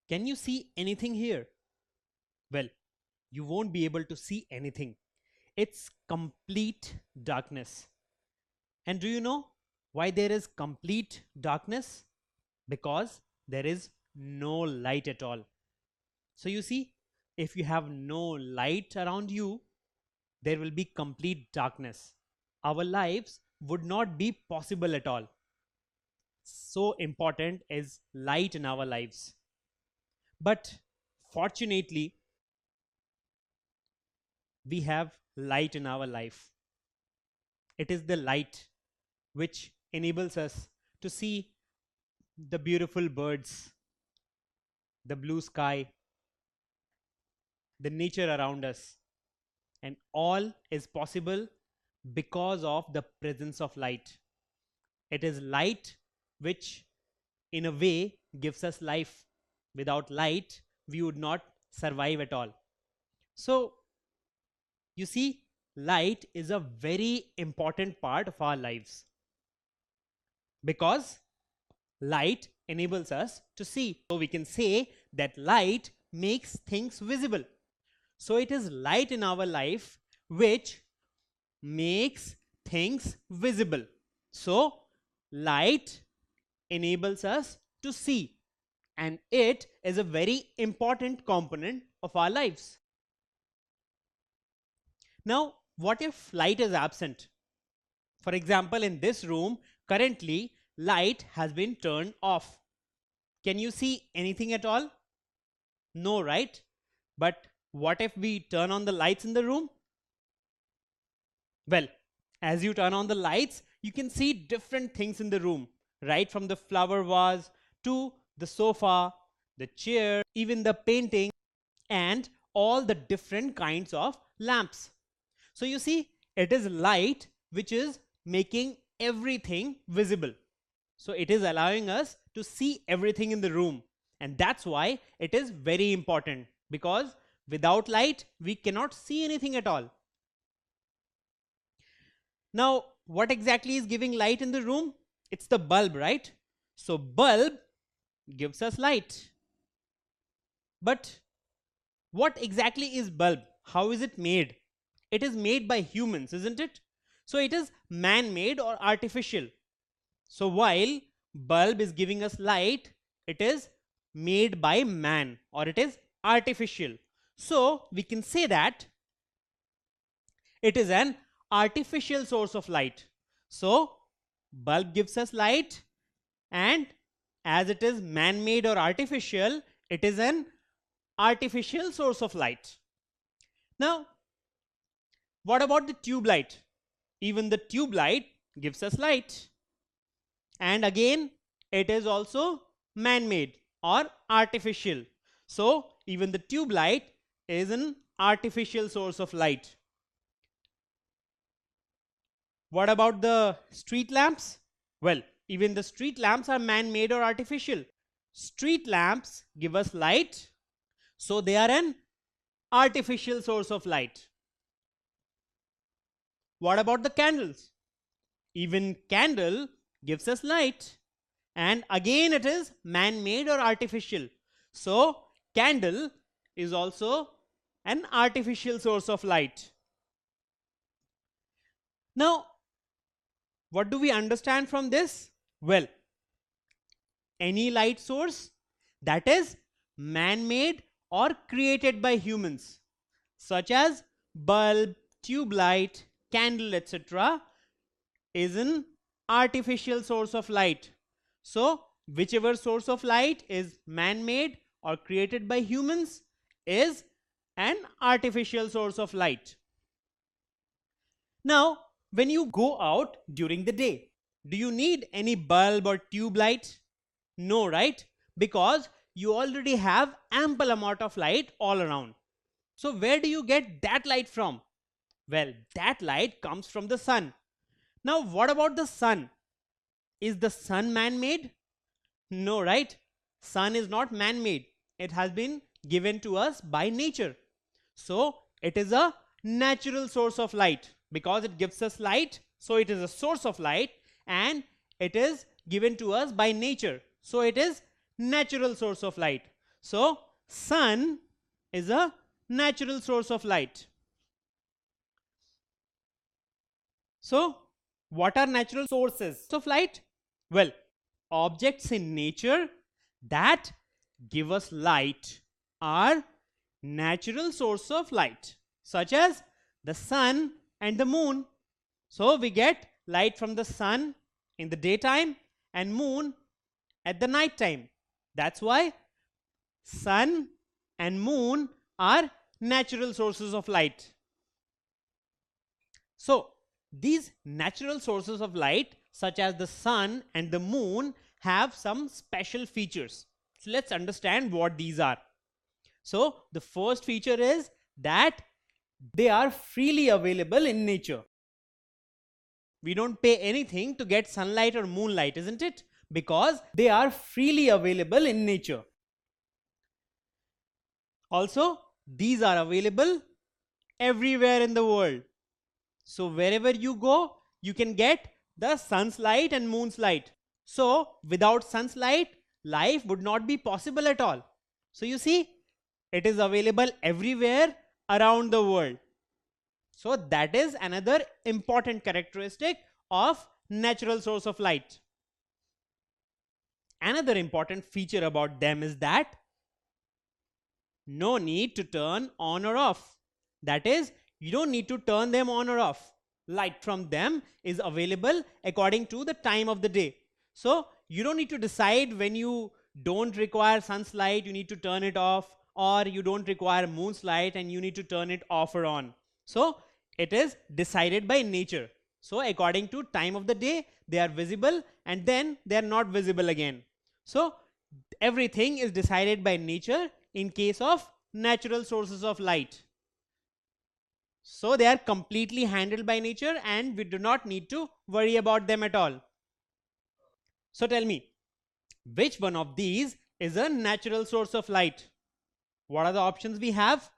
Can you see anything here? Well, you won't be able to see anything. It's complete darkness. And do you know why there is complete darkness? Because there is no light at all. So you see, if you have no light around you, there will be complete darkness. Our lives would not be possible at all. So important is light in our lives. But fortunately, we have light in our life. It is the light which enables us to see the beautiful birds, the blue sky, the nature around us. And all is possible because of the presence of light. It is light which, in a way, gives us life. Without light, we would not survive at all. So, you see, light is a very important part of our lives because light enables us to see. So, we can say that light makes things visible. So, it is light in our life which makes things visible. So, light enables us to see, and it is a very important component of our lives. Now, what if light is absent? For example, in this room, currently light has been turned off. Can you see anything at all? No, right? But what if we turn on the lights in the room? Well, as you turn on the lights, you can see different things in the room, right from the flower vase to the sofa, the chair, even the painting, and all the different kinds of lamps. So you see, it is light which is making everything visible. So it is allowing us to see everything in the room. And that's why it is very important, because without light, we cannot see anything at all. Now, what exactly is giving light in the room? It's the bulb, right? So bulb gives us light. But what exactly is bulb? How is it made? It is made by humans, isn't it? So it is man-made or artificial. So while bulb is giving us light, it is made by man or it is artificial. So we can say that it is an artificial source of light. So bulb gives us light, and as it is man-made or artificial, it is an artificial source of light. Now, what about the tube light? Even the tube light gives us light. And again, it is also man-made or artificial. So even the tube light is an artificial source of light. What about the street lamps? Well, even the street lamps are man-made or artificial. Street lamps give us light, so they are an artificial source of light. What about the candles? Even candle gives us light, and again it is man-made or artificial. So candle is also an artificial source of light. Now, what do we understand from this? Well, any light source that is man-made or created by humans, such as bulb, tube light, candle, etc., is an artificial source of light. So whichever source of light is man-made or created by humans is an artificial source of light. Now, when you go out during the day, do you need any bulb or tube light? No, right? Because you already have ample amount of light all around. So where do you get that light from? Well, that light comes from the sun. Now, what about the sun? Is the sun man-made? No, right? Sun is not man-made. It has been given to us by nature. So it is a natural source of light. Because it gives us light, so it is a source of light, and it is given to us by nature. So it is natural source of light. So sun is a natural source of light. So what are natural sources of light? Well, objects in nature that give us light are natural source of light, such as the sun and the moon. So we get light from the sun in the daytime and moon at the night time. That's why sun and moon are natural sources of light. So these natural sources of light, such as the sun and the moon, have some special features. So let's understand what these are. So the first feature is that they are freely available in nature. We don't pay anything to get sunlight or moonlight, isn't it? Because they are freely available in nature. Also, these are available everywhere in the world. So wherever you go, you can get the sun's light and moon's light. So without sun's light, life would not be possible at all. So you see, it is available everywhere around the world. So that is another important characteristic of natural source of light. Another important feature about them is that no need to turn on or off. That is, you don't need to turn them on or off. Light from them is available according to the time of the day. So you don't need to decide when you don't require sun's light, you need to turn it off, or you don't require moon's light and you need to turn it off or on. So it is decided by nature. So according to time of the day, they are visible and then they are not visible again. So everything is decided by nature in case of natural sources of light. So they are completely handled by nature and we do not need to worry about them at all. So tell me, which one of these is a natural source of light? What are the options we have?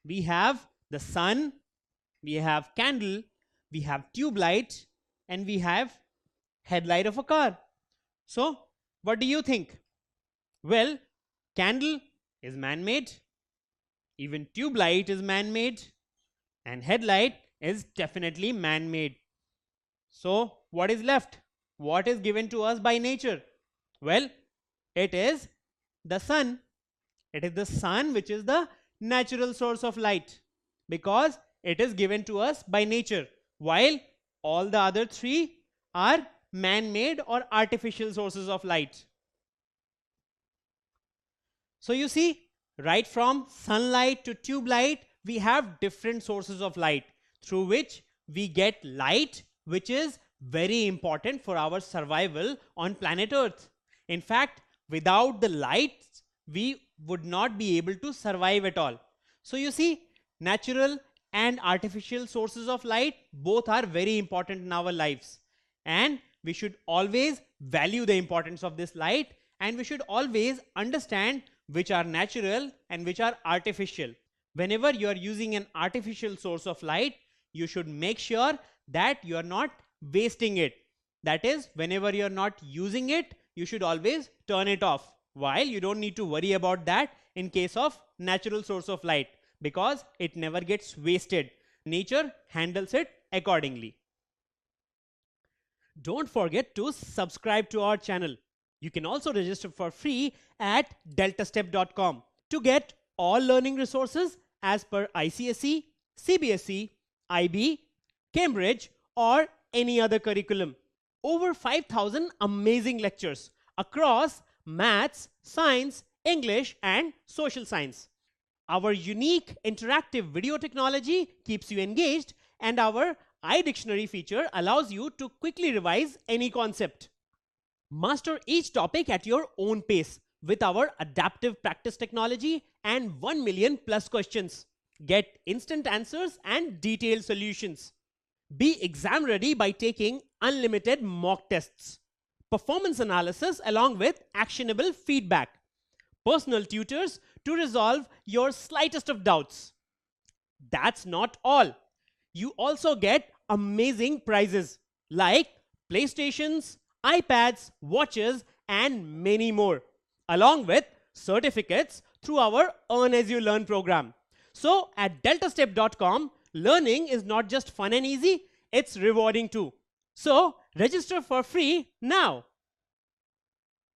We have the sun, we have candle, we have tube light, and we have headlight of a car. So what do you think? Well, candle is man-made, even tube light is man-made, and headlight is definitely man-made. So what is left? What is given to us by nature? Well, it is the sun. It is the sun which is the natural source of light, because it is given to us by nature, while all the other three are man-made or artificial sources of light. So you see, right from sunlight to tube light, we have different sources of light through which we get light, which is very important for our survival on planet Earth. In fact, without the light, we would not be able to survive at all. So you see, natural and artificial sources of light both are very important in our lives, and we should always value the importance of this light, and we should always understand which are natural and which are artificial. Whenever you are using an artificial source of light, you should make sure that you are not wasting it. That is, whenever you are not using it, you should always turn it off, while you don't need to worry about that in case of natural source of light, because it never gets wasted. Nature handles it accordingly. Don't forget to subscribe to our channel. You can also register for free at deltastep.com to get all learning resources as per ICSE, CBSE, IB, Cambridge, or any other curriculum. Over 5,000 amazing lectures across maths, science, English, and social science. Our unique interactive video technology keeps you engaged, and our iDictionary feature allows you to quickly revise any concept. Master each topic at your own pace with our adaptive practice technology and 1 million plus questions. Get instant answers and detailed solutions. Be exam ready by taking unlimited mock tests, performance analysis along with actionable feedback, personal tutors to resolve your slightest of doubts. That's not all. You also get amazing prizes like PlayStations, iPads, watches, and many more, along with certificates through our Earn As You Learn program. So at deltastep.com, learning is not just fun and easy, it's rewarding too. So register for free now.